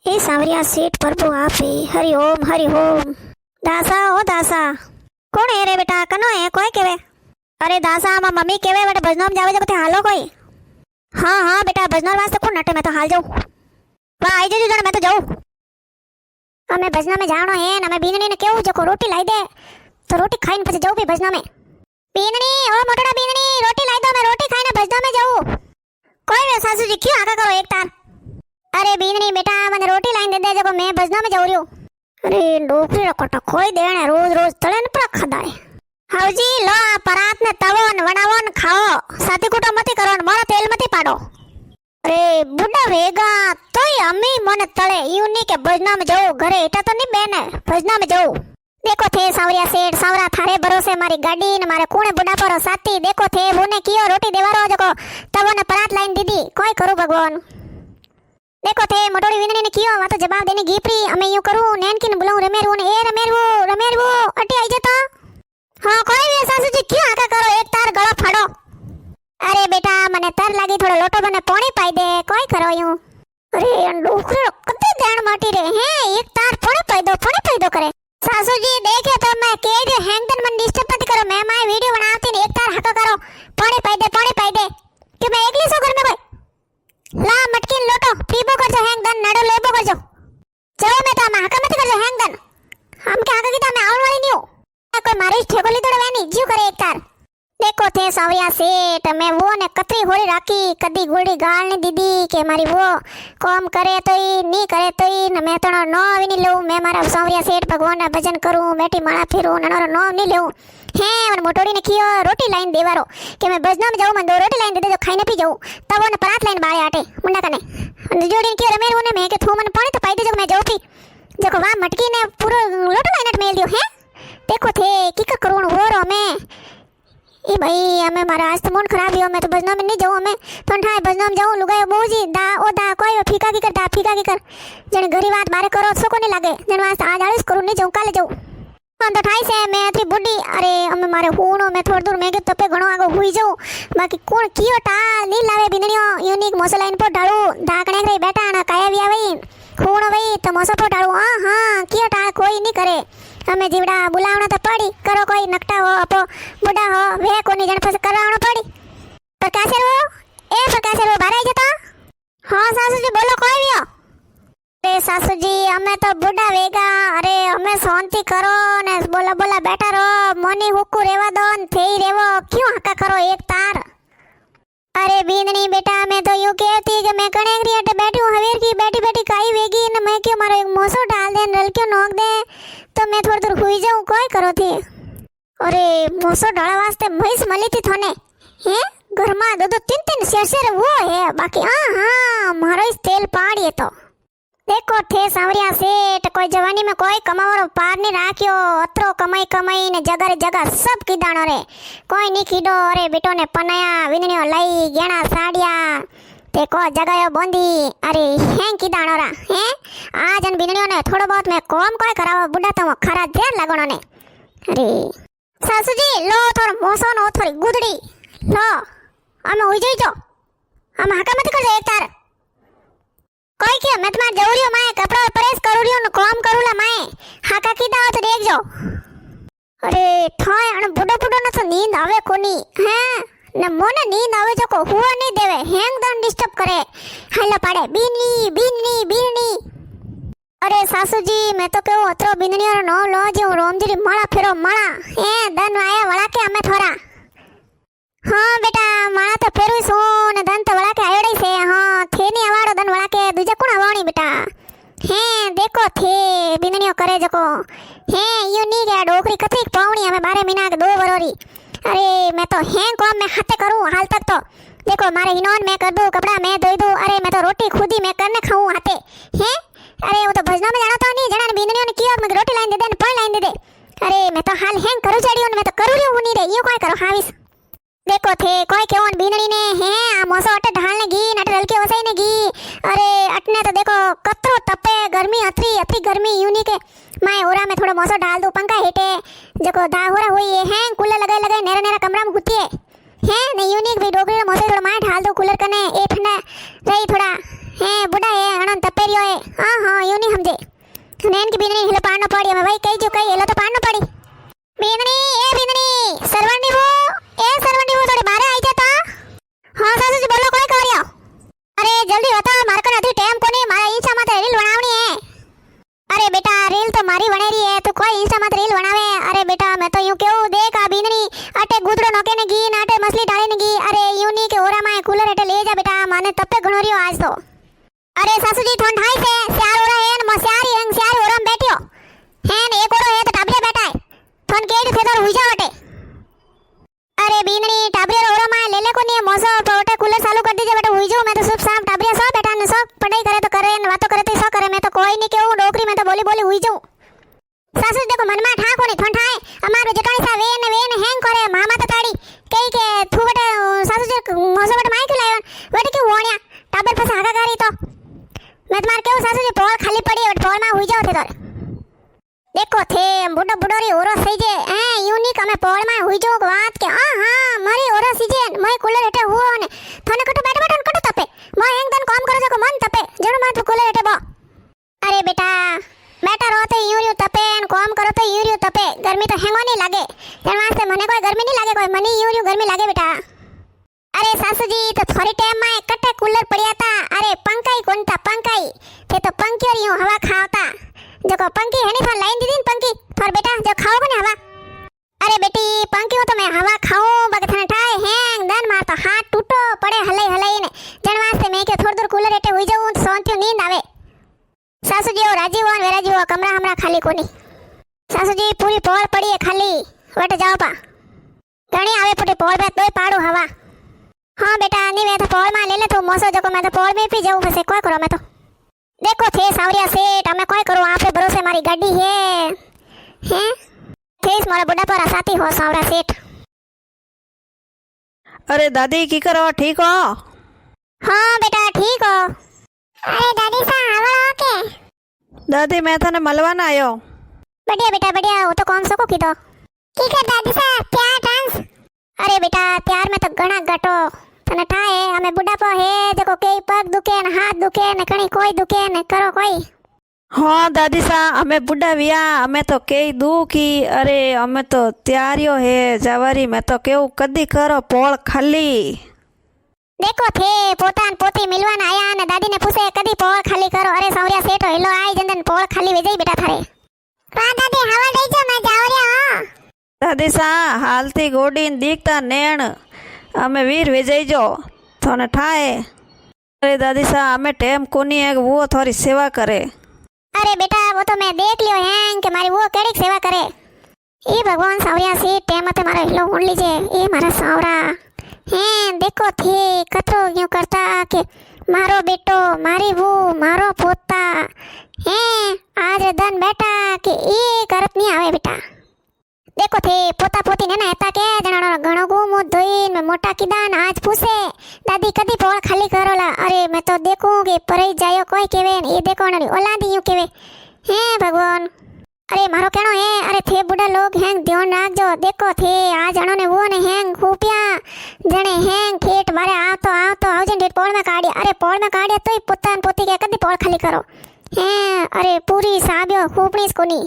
हे सांवरिया सेठ प्रभु आपे हरि ओम दासा ओ दासा कौन है रे बेटा कनो है कोई केवे अरे दासा मा मम्मी केवे बेटा भजनों में जावे जब हालो कोई हाँ बेटा भजनों वास्ते कौन नटे मैं तो हाल जाऊं वाह आई जजो जण मैं तो जाऊं हमें भजना में जानो है ना मैं बीननी ने केवू जको रोटी लाई दे तो रोटी खाઈને પછી जाऊं भी भजना में बीननी ओ मोटड़ा बीननी रोटी लाई दो मैं रोटी खाઈને भजना में जाऊं कोई रे सासू जी क्यों आका करो एक तार अरे बीननी बेटा मैंने रोटी लाइन दे दे जको मैं भजना में जाऊ रही हूं अरे डोकरी रखटा कोई देने रोज रोज तले न पर खदाए हाउजी लो परात ने तवोन वणावोन खाओ साथी कुटो मती करो मारा तेल मती पाडो अरे बुड्ढा वेगा तोय अम्मी मन तले यूनी के भजना में जाऊ घरे एटा तो नहीं बेने भजना में जाऊ देखो थे सांवरिया सेठ सांवरा थारे भरोसे मारी गाड़ी ने मारे कोणे बुढ़ा पर साथी देखो थे बोने कियो रोटी देवारो जको तवोने परात लाइन दीदी कोई करू भगवान देखो थे मोटोड़ी विननी ने कियो वा तो जवाब देने गीपरी अमे यूं करू नैनकी ने बुलाऊं रमेरवू ने ए रमेरवू अटी आई जतो हां कोई भी सासू जी क्यों आका करो एक तार गळो फाड़ो अरे बेटा मने तर लागी थोड़ो लोटो बने पानी पाई दे कोई करो यूं अरे डोकरी कते देण माटी रे हैं एक तार पानी पाई दो करे सासू जी देखे तो मैं के जो हैंगदन मन डिस्टर्ब मत करो मैं माय वीडियो बनावती ने एक तार हक करो पानी पाई दे कि मैं एकली सो घर में कोई ला मटकी लोटो पीबो करजो हैंगदन नडो लेबो करजो चलो मैं तो हक मत करजो हैंगदन हम के आगे कीता मैं आवन वाली नहीं हूं कोई मारी ठेको ली तोड़वे नहीं जीव करे एक तार देखो थे सांवरिया सेठ मैं वो ने कतरी होली राखी कदी गुड़ी गाल ने दीदी के मारी वो काम करे तो ही नहीं करे तो ही न मैं तो नो भी नहीं लूं मैं मारा सांवरिया सेठ भगवान ना भजन करूं बेटी माला फिरूं ननो नो नहीं लूं है मन मोटोड़ी ने कियो रोटी लाइन देवारो कि मैं भजना में जाऊं मैं दो रोटी लाइन दे दे जो खाई न पी जाऊं तब वो ने परात लाइन बाळे आटे मुंडा कने जोड़ी ने कियो रमेर वो ने मैं के थू मन पानी तो पाई दे जो मैं जाऊं पी जको वा मटकी ने पूरो लोटो लाइन अट मेल दियो है देखो थे की करूं वो रो मैं ए भाई हमें मारा आज तो मूड खराब ही हो मैं तो भजना में नहीं जाऊं हमें ठंडा है भजना में जाऊं लुगायो बोजी दा ओ दा कोई फीका की कर जने घरी बात बारे करो सो को नहीं लागे जने वास्ते आज आलिस करू नहीं जाऊं काले जाऊं हम तो ठाई से मैं अतरी बुड्ढी अरे हमें मारे हुणो मैं थोड़ी दूर मैं के तपे घणो आगो हुई जाऊं बाकी कोण कियो टा नी लावे बिननियो यूनिक मोसो लाइन पर ढाळू ढाकणे रे बेटा ना काया विया वई हुणो वई तो मोसो पर ढाळू हां कियो टा कोई नहीं करे हमें जीवड़ा बुलावना तो पड़ी करो कोई नकटा हो अपो बुढ़ा हो वे कोनी जन फस करावना पड़ी प्रकाश रो बारे जता हां सासू जी बोलो कोई भी हो अरे सासू जी हमें तो बुढ़ा वेगा अरे हमें शांति करो ने बोला बैठा रो मोनी हुक्कू रेवा दो थेई रेवो क्यों हका करो एक तार अरे बींदनी बेटा मैं तो यूं कहती कि मैं कणेगरी अटे बैठी हूं हवेर की बैठी काई वेगी ने मैं क्यों मारो एक मोसो डाल दे नल क्यों नोक दे तो मैं थोड़ी दूर हुई जाऊं कोई करो थी अरे मोसो डाला वास्ते भैंस मली थी थोने हैं घर में दो तीन शेर वो है बाकी हां मारो इस तेल पाड़ी तो देखो थे सांवरिया सेठ कोई जवानी में कोई कमावारो पार नहीं राख्यो अतरो कमाई ने जगह सब कीदाणो रे कोई नहीं कीडो अरे बेटो ने पनाया विननियो लई गेणा साड़िया ते को जगायो बोंदी अरे हैं कीदाणो रा हैं आज अन बिननियो ने थोड़ो बहुत मैं काम कोई करावा बुड्ढा तो खरा देर लागणो ने अरे सासू जी लो थोर मोसो नो थोड़ी गुदड़ी लो हम होई जइजो हम हका मत कर एक तार कोई के मैं तुम्हार जौरियो माए कपड़ा प्रेस करूरियो न काम करूला माए हाका कीदा हो तो देख जो अरे थाय अन बुडो न तो नींद आवे कोनी हैं न मोने नींद आवे जो को हुआ नहीं देवे हैंग दन डिस्टर्ब करे हल्ला पाड़े बीनी अरे सासू जी मैं तो केव अतरो बीननियो नो लो जो रोमजरी माला फेरो माला हैं दन आया वळा के हमें थोड़ा हाँ बेटा माला तो फेरवी सो ने दन तो वळा के आयोड़ी से हाँ थे नहीं आवाड़ो दन वळा के दूजा कोण आवाणी बेटा हैं देखो थे बिननियो करे जको हैं यू नी गया डोकरी कथरी पावणी हमें 12 महीना के 2 बरोरी अरे मैं तो हैं को मैं हाथे करूं हाल तक तो देखो मारे हिनोन मैं कर दूं कपड़ा मैं धोई दूं अरे मैं तो रोटी खुद ही मैं करने खाऊं हाथे हैं अरे वो तो भजना में जाना तो नहीं जना ने बिननियो ने कियो मैं रोटी लाइन दे दे पानी लाइन दे दे अरे मैं तो हाल हैं करू चढ़ियो मैं तो करू रही हूं नहीं रे यो कोई करो हाविस देखो थे कोई केवन बीनड़ी ने हैं आ मोसो अटे ढालने गी नट रलके वसाई ने गी अरे अटने तो देखो कतरो तपे गर्मी अतरी गर्मी यूनी के मैं ओरा में थोड़ा मोसो डाल दूं पंखा हेटे जको दा होरा हुई है कूलर लगाए नेरा कमरा में घुती है ने यूनिक भी डोगरी मोसे थोड़ा मैं ढाल दूं कूलर कने ए ठंडा रही थोड़ा હે બુડા હે અણન તપેરિયો હે હા હા યું નહીં સમજે નેન की बींदनी हिले पाड़नो पड़ी हमें भाई कई जो कई हेलो तो पाड़नो पड़ी बींदनी सरवंडी वो थोड़ी बाहर आई जाता हां सासू जी बोलो कोई कार्य अरे जल्दी बता मार को નથી ટાઈમ કોની મારા ઈંચા માથે રીલ બનાવણી હે अरे बेटा રીલ તો મારી બનેરી હે તું કોઈ ઈંચા માથે રીલ બનાવે अरे बेटा मैं तो यूं केऊ देख आ बींदनी अटे गुदड़ो नोके ने गी नाटे मछली डाले ने गी अरे यूं नहीं के ओरा में कूलर हटे ले जा बेटा माने तपे घणो रियो आज तो अरे सासू जी थोन ढाई से स्यार ओरा है न स्यारी हंग स्यारी ओरा में बैठियो है न एक ओरो है तो टाबरे बैठा है थोन केड़ी से तो हुई जा हटे अरे बींदनी टाबरे ओरा में ले ले को नहीं मौसो पोटे कूलर चालू कर दीजिए बेटा हुई जाओ मैं तो सब शाम टाबरे सो बेटा ने सो पढ़ाई करे तो करे न बातों करे तो सो करे मैं तो कोई नहीं केऊ डोकरी में तो बोली बोली हुई जाऊं सासू देखो मन में ठाको नहीं थोन ठाए हमारो जटाणी सा वेन हैंग करे मामा तो ताड़ी कई के थू बेटा सासू जी मौसो बेटा माई के लायो बेटा क्यों होण्या टाबर पास हागा करी तो मैं तुम्हारे केऊ सासू जी पोल खाली पड़ी है पोल में हुई जाओ थे तोरे देखो थे बुड्ढो बुड्ढोरी ओरो सही जे ए यूनिक हमें पोल में हुई जाओ बात के हां हां मारी ओरो सीजे मैं कूलर हेठे हुओ ने थने कटो बैठ बैठ कटो तपे मैं हैंग दन काम करो जो मन तपे जणो माथ कूलर हेठे बो अरे बेटा बैठा रहो तो यूं तपे न काम करो तो यूं तपे गर्मी तो हैंगो नहीं लागे जण वास्ते मने कोई गर्मी नहीं लागे कोई मनी यूं गर्मी लागे बेटा अरे सासू जी तो थोड़ी टाइम में कट्टे कूलर पड़िया था अरे पंखाई कौन था पंखाई थे तो पंखी और यूं हवा खावता जो को पंखी है नहीं थोड़ा लाइन दीदी पंखी थोड़ा बेटा जो खाओ को हवा अरे बेटी पंखी हो तो मैं हवा खाऊं बगे थने ठाए हैंग दन मार तो हाथ टूटो पड़े हलाई हलाई ने जण वास्ते मैं के थोड़ी दूर कूलर हेठे हुई जाऊं तो सोंती नींद आवे सासू जी राजी हो वेराजी हो कमरा हमरा खाली कोनी सासू जी पूरी पोल पड़ी है खाली वट जाओ पा घणी आवे पुटे पोल पे तोय पाड़ू हवा हाँ बेटा नहीं मैं तो पोल में ले ले तो मौसो जो को मैं तो पोल में भी जाऊं फसे कोई करो मैं तो देखो थे सावरिया सेठ हमें कोई करो आप पे भरोसे मारी गाड़ी है थे मारा बुढ़ा पर साथी हो सावरा सेठ अरे दादी की करो ठीक हो हाँ बेटा ठीक हो अरे दादी सा आवड़ो के दादी मैं तने मलवाना आयो बढ़िया बेटा बढ़िया वो तो कौन सो को कीधो की कर दादी सा प्यार डांस अरे बेटा प्यार में तो घणा घटो तने ठाए हमें बुढ़ापो है देखो कई पग दुखे न हाथ दुखे न कणी कोई दुखे न करो कोई हाँ दादी सा हमें बुढ़ा विया हमें तो कई दुखी अरे हमें तो तैयारियो है जवारी मैं तो केव कदी करो पोल खाली देखो थे पोतान पोती मिलवान आया ने दादी ने पूछे कदी पोल खाली करो अरे सौरिया सेठ हिलो आई जंदन पोल खाली विजय बेटा थारे का दादी हवा दई जो मैं जाव रिया दादी सा हालती गोडी दीखता नेण हमें वीर विजय जो थोने ठाए अरे दादी सा हमें टेम कोनी है वो थोड़ी सेवा करे अरे बेटा वो तो मैं देख लियो हैं कि मारी वो केड़ी सेवा करे ए भगवान सावरिया से टेम ते मारा हिलो उन लीजे ए मारा सावरा हैं देखो थे कतरो यूं करता के मारो बेटो मारी वो मारो पोता हैं आज दन बेटा के ए करत नहीं आवे बेटा देखो थे पोता पोती ने ना एता के जणानो घणो गुमो धोईन में मोटा किदान आज पूछे दादी कदी पोल खाली करोला अरे मैं तो देखूं के परई जायो कोई केवे ये देखो नरी औलादी यूं केवे हे भगवान अरे मारो केनो है अरे थे बुढ़ा लोग हैंग ध्यान राखजो देखो थे आज जणो ने वो ने हैंग खूपिया जणे हैंग खेत मारे आ तो आवजन डेट पोल में काढिया अरे पोल में काढिया तोय पोतान पोती के कदी पोल खाली करो हैं अरे पूरी साबियो खूपणी कोनी